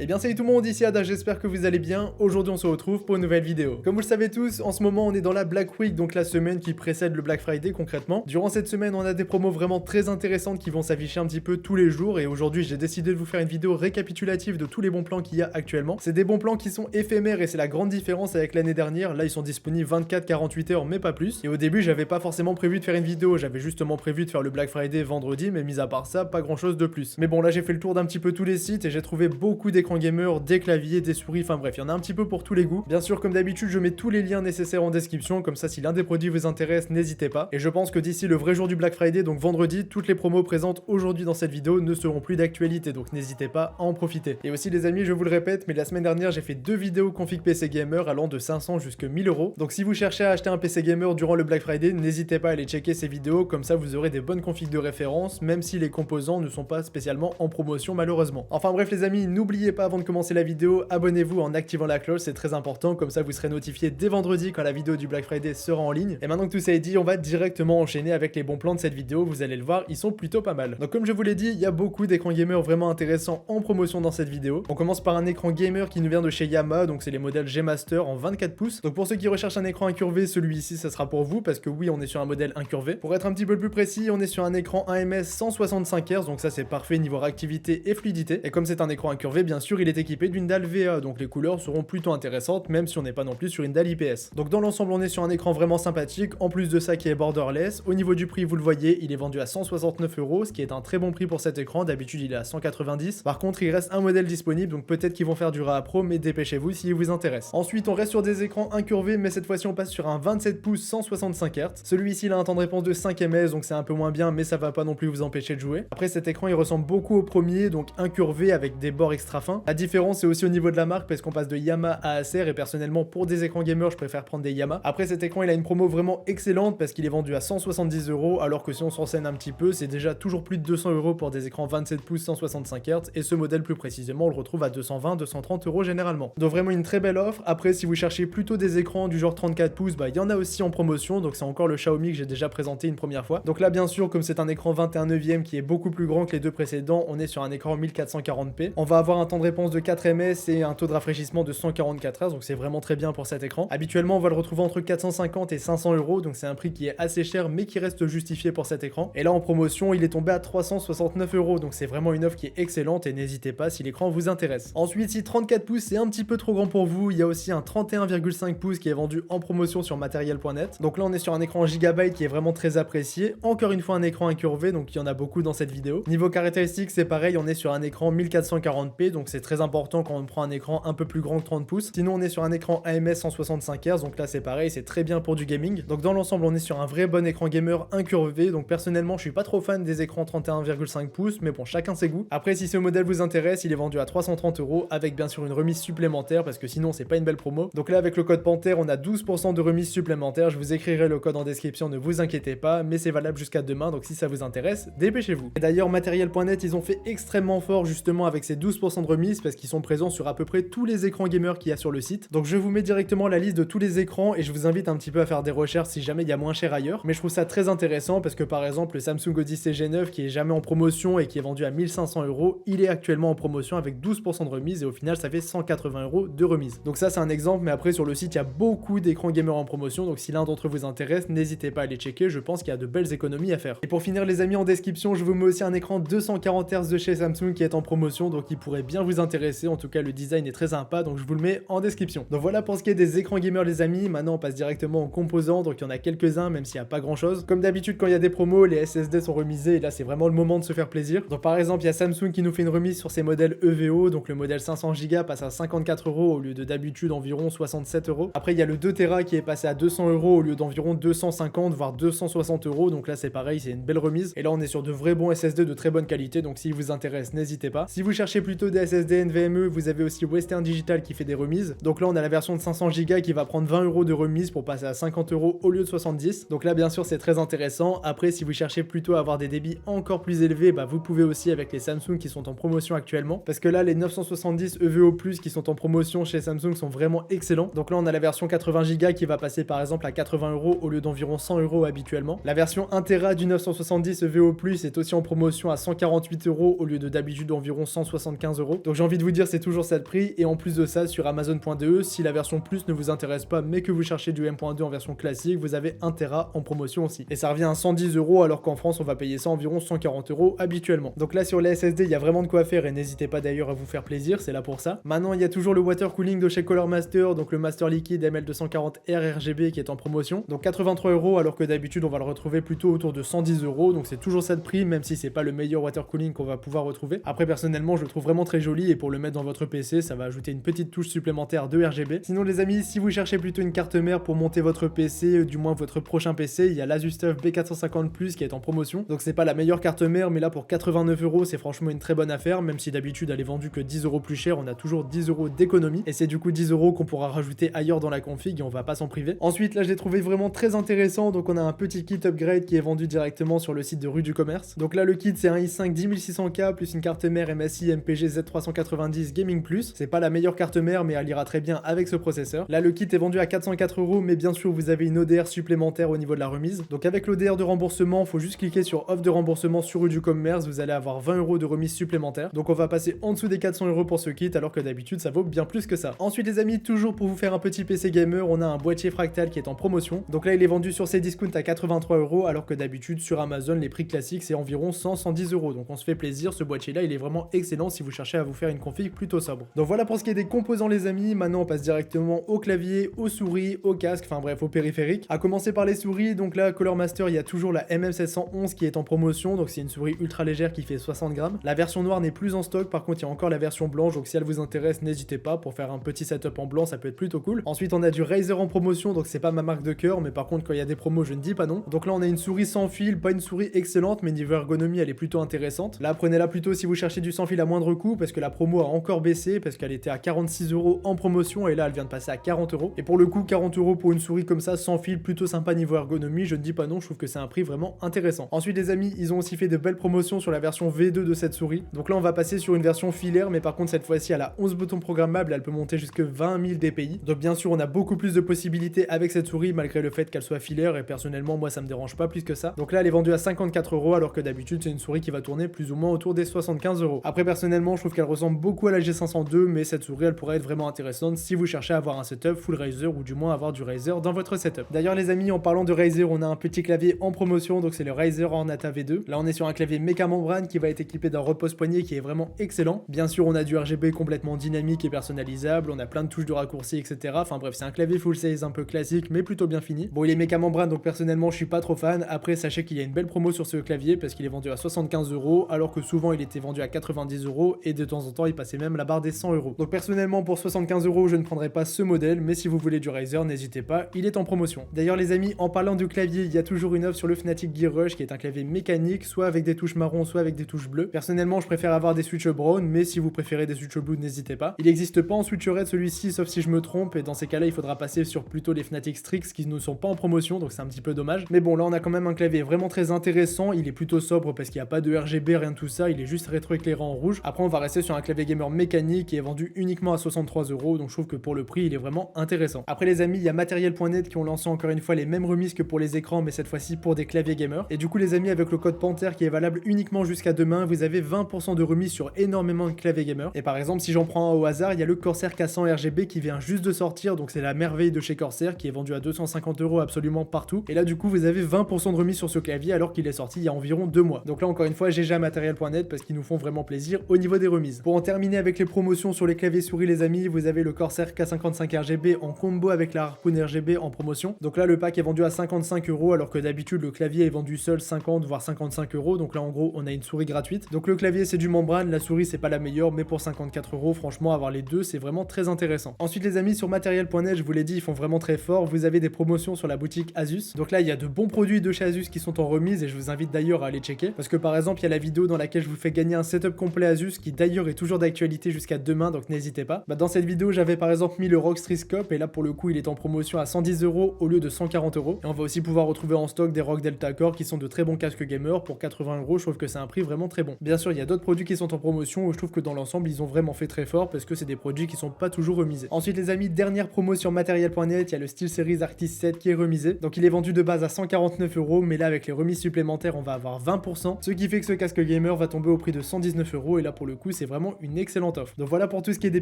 Eh bien salut tout le monde, ici Ada, j'espère que vous allez bien. Aujourd'hui on se retrouve pour une nouvelle vidéo. Comme vous le savez tous, en ce moment on est dans la Black Week, donc la semaine qui précède le Black Friday concrètement. Durant cette semaine on a des promos vraiment très intéressantes qui vont s'afficher un petit peu tous les jours, et aujourd'hui j'ai décidé de vous faire une vidéo récapitulative de tous les bons plans qu'il y a actuellement. C'est des bons plans qui sont éphémères et c'est la grande différence avec l'année dernière. Là ils sont disponibles 24-48 heures mais pas plus. Et au début j'avais pas forcément prévu de faire une vidéo, j'avais justement prévu de faire le Black Friday vendredi, mais mis à part ça, pas grand chose de plus. Mais bon, là j'ai fait le tour d'un petit peu tous les sites et j'ai trouvé beaucoup d'écrans gamers, des claviers, des souris, enfin bref, il y en a un petit peu pour tous les goûts. Bien sûr, comme d'habitude, je mets tous les liens nécessaires en description, comme ça si l'un des produits vous intéresse, n'hésitez pas. Et je pense que d'ici le vrai jour du Black Friday, donc vendredi, toutes les promos présentes aujourd'hui dans cette vidéo ne seront plus d'actualité, donc n'hésitez pas à en profiter. Et aussi les amis, je vous le répète, mais la semaine dernière j'ai fait 2 vidéos config PC gamer allant de 500 jusqu'à 1000 euros. Donc si vous cherchez à acheter un PC gamer durant le Black Friday, n'hésitez pas à aller checker ces vidéos, comme ça vous aurez des bonnes configs de référence, même si les composants ne sont pas spécialement en promotion malheureusement. Enfin bref les amis, n'oubliez pas avant de commencer la vidéo, abonnez-vous en activant la cloche, c'est très important, comme ça vous serez notifié dès vendredi quand la vidéo du Black Friday sera en ligne. Et maintenant que tout ça est dit, on va directement enchaîner avec les bons plans de cette vidéo, vous allez le voir, ils sont plutôt pas mal. Donc comme je vous l'ai dit, il y a beaucoup d'écrans gamers vraiment intéressants en promotion dans cette vidéo. On commence par un écran gamer qui nous vient de chez Yamaha, donc c'est les modèles G-Master en 24 pouces. Donc pour ceux qui recherchent un écran incurvé, celui-ci ça sera pour vous, parce que oui on est sur un modèle incurvé. Pour être un petit peu plus précis, on est sur un écran AMS 165 Hz, donc ça c'est parfait niveau réactivité et fluidité. Et comme c'est un écran incurvé, bien sûr il est équipé d'une dalle VA, donc les couleurs seront plutôt intéressantes, même si on n'est pas non plus sur une dalle IPS. Donc dans l'ensemble on est sur un écran vraiment sympathique, en plus de ça qui est borderless. Au niveau du prix, vous le voyez, il est vendu à 169 €, ce qui est un très bon prix pour cet écran, d'habitude il est à 190. Par contre il reste un modèle disponible, donc peut-être qu'ils vont faire du RAA Pro, mais dépêchez-vous s'il vous intéresse. Ensuite on reste sur des écrans incurvés, mais cette fois-ci on passe sur un 27 pouces 165 Hz. Celui-ci il a un temps de réponse de 5 ms, donc c'est un peu moins bien, mais ça va pas non plus vous empêcher de jouer. Après cet écran il ressemble beaucoup au premier, donc incurvé avec des bords extra fins. La différence c'est aussi au niveau de la marque, parce qu'on passe de Yamaha à Acer, et personnellement pour des écrans gamers je préfère prendre des Yamaha. Après cet écran il a une promo vraiment excellente, parce qu'il est vendu à 170 €, alors que si on se renseigne un petit peu, c'est déjà toujours plus de 200 € pour des écrans 27 pouces 165 Hz, et ce modèle plus précisément on le retrouve à 220-230 € généralement. Donc vraiment une très belle offre. Après si vous cherchez plutôt des écrans du genre 34 pouces, bah il y en a aussi en promotion, donc c'est encore le Xiaomi que j'ai déjà présenté une première fois. Donc là bien sûr comme c'est un écran 21/9 qui est beaucoup plus grand que les deux précédents, on est sur un écran 1440p. On va avoir un temps de réponse de 4 ms et un taux de rafraîchissement de 144 Hz, donc c'est vraiment très bien pour cet écran. Habituellement on va le retrouver entre 450 et 500 €, donc c'est un prix qui est assez cher mais qui reste justifié pour cet écran. Et là en promotion il est tombé à 369 €, donc c'est vraiment une offre qui est excellente, et n'hésitez pas si l'écran vous intéresse. Ensuite si 34 pouces c'est un petit peu trop grand pour vous, il y a aussi un 31,5 pouces qui est vendu en promotion sur matériel.net. Donc là on est sur un écran gigabyte qui est vraiment très apprécié. Encore une fois un écran incurvé, donc il y en a beaucoup dans cette vidéo. Niveau caractéristiques c'est pareil, on est sur un écran 1440p, donc c'est très important quand on prend un écran un peu plus grand que 30 pouces. Sinon on est sur un écran AMS 165 Hz, donc là c'est pareil, c'est très bien pour du gaming. Donc dans l'ensemble on est sur un vrai bon écran gamer incurvé. Donc personnellement je suis pas trop fan des écrans 31,5 pouces, mais bon chacun ses goûts. Après si ce modèle vous intéresse, il est vendu à 330 € avec bien sûr une remise supplémentaire, parce que sinon c'est pas une belle promo. Donc là avec le code Panthère on a 12% de remise supplémentaire, je vous écrirai le code en description, ne vous inquiétez pas, mais c'est valable jusqu'à demain, donc si ça vous intéresse, dépêchez-vous. Et d'ailleurs matériel.net ils ont fait extrêmement fort justement avec ces 12% de remise, parce qu'ils sont présents sur à peu près tous les écrans gamers qu'il y a sur le site. Donc je vous mets directement la liste de tous les écrans, et je vous invite un petit peu à faire des recherches si jamais il y a moins cher ailleurs. Mais je trouve ça très intéressant parce que par exemple le Samsung Odyssey G9 qui est jamais en promotion et qui est vendu à 1500 €, il est actuellement en promotion avec 12% de remise, et au final ça fait 180 € de remise. Donc ça c'est un exemple, mais après sur le site il y a beaucoup d'écrans gamers en promotion, donc si l'un d'entre eux vous intéresse, n'hésitez pas à les checker, je pense qu'il y a de belles économies à faire. Et pour finir les amis, en description je vous mets aussi un écran 240 Hz de chez Samsung qui est en promotion, donc il pourrait bien vous intéresser. En tout cas le design est très sympa, donc je vous le mets en description. Donc voilà pour ce qui est des écrans gamers les amis. Maintenant on passe directement aux composants, donc il y en a quelques-uns même s'il n'y a pas grand chose. Comme d'habitude quand il y a des promos, les SSD sont remisés, et là c'est vraiment le moment de se faire plaisir. Donc par exemple il y a Samsung qui nous fait une remise sur ses modèles EVO, donc le modèle 500 Go passe à 54 € au lieu de d'habitude environ 67 €. Après il y a le 2 Tera qui est passé à 200 € au lieu d'environ 250 voire 260 €, donc là c'est pareil, c'est une belle remise. Et là on est sur de vrais bons SSD de très bonne qualité, donc s'il vous intéresse n'hésitez pas. Si vous cherchez plutôt des SSD NVMe, vous avez aussi Western Digital qui fait des remises. Donc là on a la version de 500 Go qui va prendre 20 € de remise pour passer à 50 € au lieu de 70. Donc là bien sûr c'est très intéressant. Après si vous cherchez plutôt à avoir des débits encore plus élevés, bah vous pouvez aussi avec les Samsung qui sont en promotion actuellement, parce que là les 970 EVO+ qui sont en promotion chez Samsung sont vraiment excellents. Donc là on a la version 80 Go qui va passer par exemple à 80 € au lieu d'environ 100 € habituellement. La version 1 Tera du 970 EVO+ est aussi en promotion à 148 € au lieu de d'habitude environ 175 €. Donc j'ai envie de vous dire c'est toujours ça le prix, et en plus de ça sur Amazon.de, si la version plus ne vous intéresse pas mais que vous cherchez du M.2 en version classique, vous avez 1 Tera en promotion aussi. Et ça revient à 110 € alors qu'en France on va payer ça environ 140 € habituellement. Donc là sur les SSD il y a vraiment de quoi faire et n'hésitez pas d'ailleurs à vous faire plaisir, c'est là pour ça. Maintenant il y a toujours le water cooling de chez Color Master, donc le Master Liquid ML240R RGB qui est en promotion. Donc 83 € alors que d'habitude on va le retrouver plutôt autour de 110 €, donc c'est toujours ça de prix même si c'est pas le meilleur water cooling qu'on va pouvoir retrouver. Après personnellement je le trouve vraiment très joli et pour le mettre dans votre PC ça va ajouter une petite touche supplémentaire de RGB. Sinon les amis, si vous cherchez plutôt une carte mère pour monter votre PC, du moins votre prochain PC, il y a l'Asus TUF B450 qui est en promotion. Donc c'est pas la meilleure carte mère mais là pour 89 € c'est franchement une très bonne affaire, même si d'habitude elle est vendue que 10 € plus cher, on a toujours 10 € d'économie et c'est du coup 10 € qu'on pourra rajouter ailleurs dans la config et on va pas s'en priver. Ensuite là je l'ai trouvé vraiment très intéressant, donc on a un petit kit upgrade qui est vendu directement sur le site de Rue du Commerce. Donc là le kit c'est un i5 10600K plus une carte mère MSI MPG Z390 Gaming Plus. C'est pas la meilleure carte mère mais elle ira très bien avec ce processeur. Là le kit est vendu à 404 € mais bien sûr vous avez une ODR supplémentaire au niveau de la remise. Donc avec l'ODR de remboursement, faut juste cliquer sur offre de remboursement sur Rue du Commerce, vous allez avoir 20 € de remise supplémentaire. Donc on va passer en dessous des 400 € pour ce kit alors que d'habitude ça vaut bien plus que ça. Ensuite les amis, toujours pour vous faire un petit PC gamer, on a un boîtier Fractal qui est en promotion. Donc là il est vendu sur Cdiscount à 83 € alors que d'habitude sur Amazon les prix classiques c'est environ 100-110 €. Donc on se fait plaisir, ce boîtier là il est vraiment excellent si vous cherchez à vous faire une config plutôt sobre. Donc voilà pour ce qui est des composants les amis. Maintenant on passe directement au clavier, aux souris, au casque, enfin bref au périphérique. À commencer par les souris, donc là Color Master il y a toujours la MM711 qui est en promotion, donc c'est une souris ultra légère qui fait 60 grammes. La version noire n'est plus en stock, par contre il y a encore la version blanche, donc si elle vous intéresse n'hésitez pas, pour faire un petit setup en blanc ça peut être plutôt cool. Ensuite on a du Razer en promotion, donc c'est pas ma marque de cœur, mais par contre quand il y a des promos je ne dis pas non. Donc là on a une souris sans fil, pas une souris excellente mais niveau ergonomie elle est plutôt intéressante. Là prenez-la plutôt si vous cherchez du sans fil à moindre coût, parce que la promo a encore baissé, parce qu'elle était à 46 € en promotion et là elle vient de passer à 40 €. Et pour le coup 40 € pour une souris comme ça sans fil, plutôt sympa niveau ergonomie, je ne dis pas non, je trouve que c'est un prix vraiment intéressant. Ensuite les amis, ils ont aussi fait de belles promotions sur la version V2 de cette souris. Donc là on va passer sur une version filaire, mais par contre cette fois-ci elle a 11 boutons programmables, elle peut monter jusque 20 000 dpi. Donc bien sûr on a beaucoup plus de possibilités avec cette souris malgré le fait qu'elle soit filaire, et personnellement moi ça me dérange pas plus que ça. Donc là elle est vendue à 54 € alors que d'habitude c'est une souris qui va tourner plus ou moins autour des 75 €. Après personnellement je trouve qu'elle ressemble beaucoup à la G502, mais cette souris elle pourrait être vraiment intéressante si vous cherchez à avoir un setup full Razer, ou du moins avoir du Razer dans votre setup. D'ailleurs les amis, en parlant de Razer, on a un petit clavier en promotion, donc c'est le Razer Ornata V2. Là on est sur un clavier méca membrane qui va être équipé d'un repose-poignet qui est vraiment excellent. Bien sûr on a du RGB complètement dynamique et personnalisable, on a plein de touches de raccourci etc. Enfin bref c'est un clavier full size un peu classique mais plutôt bien fini. Bon il est méca membrane donc personnellement je suis pas trop fan. Après sachez qu'il y a une belle promo sur ce clavier parce qu'il est vendu à 75 € alors que souvent il était vendu à 90 € et de temps en temps il passait même la barre des 100 €. Donc personnellement pour 75 € je ne prendrai pas ce modèle, mais si vous voulez du Razer n'hésitez pas, il est en promotion. D'ailleurs les amis, en parlant du clavier, il y a toujours une offre sur le Fnatic Gear Rush qui est un clavier mécanique, soit avec des touches marron, soit avec des touches bleues. Personnellement je préfère avoir des switches brown, mais si vous préférez des switches blue n'hésitez pas. Il n'existe pas en switch red celui-ci, sauf si je me trompe, et dans ces cas-là il faudra passer sur plutôt les Fnatic Strix qui ne sont pas en promotion, donc c'est un petit peu dommage. Mais bon là on a quand même un clavier vraiment très intéressant, il est plutôt sobre parce qu'il n'y a pas de RGB, rien de tout ça, il est juste rétroéclairant en rouge. Après on va rester sur un clavier gamer mécanique qui est vendu uniquement à 63 €, donc je trouve que pour le prix il est vraiment intéressant. Après les amis, il y a Materiel.net qui ont lancé encore une fois les mêmes remises que pour les écrans, mais cette fois-ci pour des claviers gamers. Et du coup les amis, avec le code Panther qui est valable uniquement jusqu'à demain, vous avez 20% de remise sur énormément de claviers gamers. Et par exemple si j'en prends un au hasard, il y a le Corsair K100 RGB qui vient juste de sortir, donc c'est la merveille de chez Corsair qui est vendu à 250 € absolument partout. Et là du coup vous avez 20% de remise sur ce clavier alors qu'il est sorti il y a environ 2 mois. Donc là encore une fois GG à Materiel.net parce qu'ils nous font vraiment plaisir au niveau des remises. Pour en terminer avec les promotions sur les claviers souris les amis, vous avez le Corsair K55 RGB en combo avec la Harpoon RGB en promotion. Donc là le pack est vendu à 55 € alors que d'habitude le clavier est vendu seul 50 voire 55 €. Donc là en gros on a une souris gratuite. Donc le clavier c'est du membrane, la souris c'est pas la meilleure, mais pour 54 € franchement avoir les deux c'est vraiment très intéressant. Ensuite les amis, sur Materiel.net je vous l'ai dit, ils font vraiment très fort, vous avez des promotions sur la boutique Asus. Donc là il y a de bons produits de chez Asus qui sont en remise et je vous invite d'ailleurs à aller checker, parce que par exemple il y a la vidéo dans laquelle je vous fais gagner un setup complet Asus qui d'ailleurs est toujours d'actualité jusqu'à demain, donc n'hésitez pas. Dans cette vidéo j'avais par exemple mis le ROG Strixscope et là pour le coup il est en promotion à 110 € au lieu de 140 €. Et on va aussi pouvoir retrouver en stock des ROG Delta Core qui sont de très bons casques gamer pour 80 €. Je trouve que c'est un prix vraiment très bon. Bien sûr il y a d'autres produits qui sont en promotion où je trouve que dans l'ensemble ils ont vraiment fait très fort parce que c'est des produits qui sont pas toujours remisés. Ensuite les amis, dernière promo sur Materiel.net, il y a le SteelSeries Arctis 7 qui est remisé. Donc il est vendu de base à 149 €, mais là avec les remises supplémentaires on va avoir 20%, ce qui fait que ce casque gamer va tomber au prix de 119 € et là pour le coup c'est vraiment une excellente offre. Donc voilà pour tout ce qui est des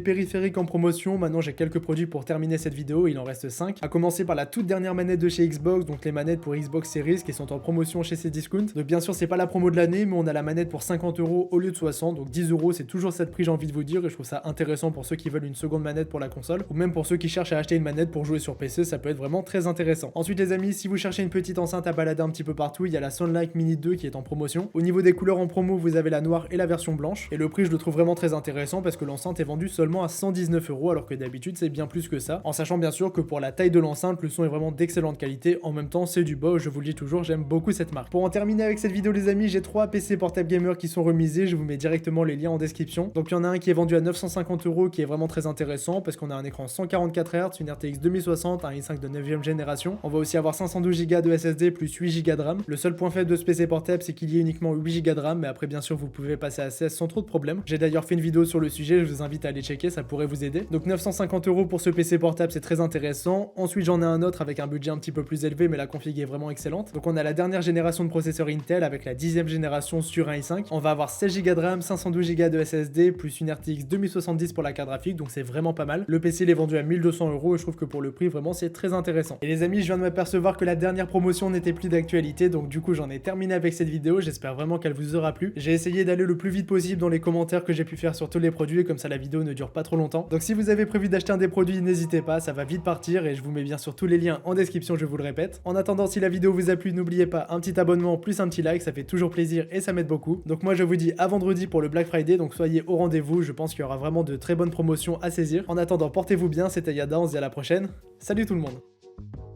périphériques en promotion. Maintenant j'ai quelques produits pour terminer cette vidéo, il en reste 5. À commencer par la toute dernière manette de chez Xbox, donc les manettes pour Xbox Series qui sont en promotion chez Cdiscount. Donc bien sûr c'est pas la promo de l'année, mais on a la manette pour 50€ au lieu de 60, donc 10€, c'est toujours cette prix, j'ai envie de vous dire, et je trouve ça intéressant pour ceux qui veulent une seconde manette pour la console, ou même pour ceux qui cherchent à acheter une manette pour jouer sur PC, ça peut être vraiment très intéressant. Ensuite les amis, si vous cherchez une petite enceinte à balader un petit peu partout, il y a la Soundlike Mini 2 qui est en promotion. Au niveau des couleurs en promo, vous avez la noire et la version blanche, et le prix je le trouve vraiment très intéressant parce que l'enceinte est vendue seulement à 119€, alors que d'habitude c'est bien plus que ça, en sachant bien sûr que pour la taille de l'enceinte, le son est vraiment d'excellente qualité, en même temps c'est du Bose, je vous le dis toujours, j'aime beaucoup cette marque. Pour en terminer avec cette vidéo les amis, j'ai 3 PC portable gamer qui sont remisés, je vous mets directement les liens en description. Donc il y en a un qui est vendu à 950€ qui est vraiment très intéressant parce qu'on a un écran 144 Hz, une RTX 2060, un i5 de 9ème génération. On va aussi avoir 512Go de SSD plus 8Go de RAM. Le seul point faible de ce PC portable c'est qu'il y ait uniquement 8Go de RAM, mais après bien sûr vous pouvez passer à 16 sans trop de problème. J'ai d'ailleurs fait une vidéo sur le sujet, je vous invite à aller checker, ça pourrait vous aider. Donc 950€ pour ce PC portable, c'est très intéressant. Ensuite j'en ai un autre avec un budget un petit peu plus élevé, mais la config est vraiment excellente. Donc on a la dernière génération de processeur Intel avec la 10ème génération sur un i5. On va avoir 16Go de RAM, 512Go de SSD plus une RTX 2070 pour la carte graphique, donc c'est vraiment pas mal. Le PC il est vendu à 1200€ et je trouve que pour le prix vraiment c'est très intéressant. Et les amis, je viens de m'apercevoir que la dernière promotion n'était plus d'actualité, donc du coup j'en ai terminé avec cette vidéo, j'espère vraiment qu'elle vous aura plu. J'ai essayé d'aller le plus vite possible dans les commentaires que j'ai pu faire sur tous les produits, comme ça la vidéo ne dure pas trop longtemps. Donc si vous avez prévu d'acheter un des produits, n'hésitez pas, ça va vite partir et je vous mets bien sûr tous les liens en description, je vous le répète. En attendant, si la vidéo vous a plu, n'oubliez pas un petit abonnement plus un petit like, ça fait toujours plaisir et ça m'aide beaucoup. Donc moi je vous dis à vendredi pour le Black Friday, donc soyez au rendez-vous, je pense qu'il y aura vraiment de très bonnes promotions à saisir. En attendant, portez-vous bien, c'était Yada, on se dit à la prochaine. Salut tout le monde.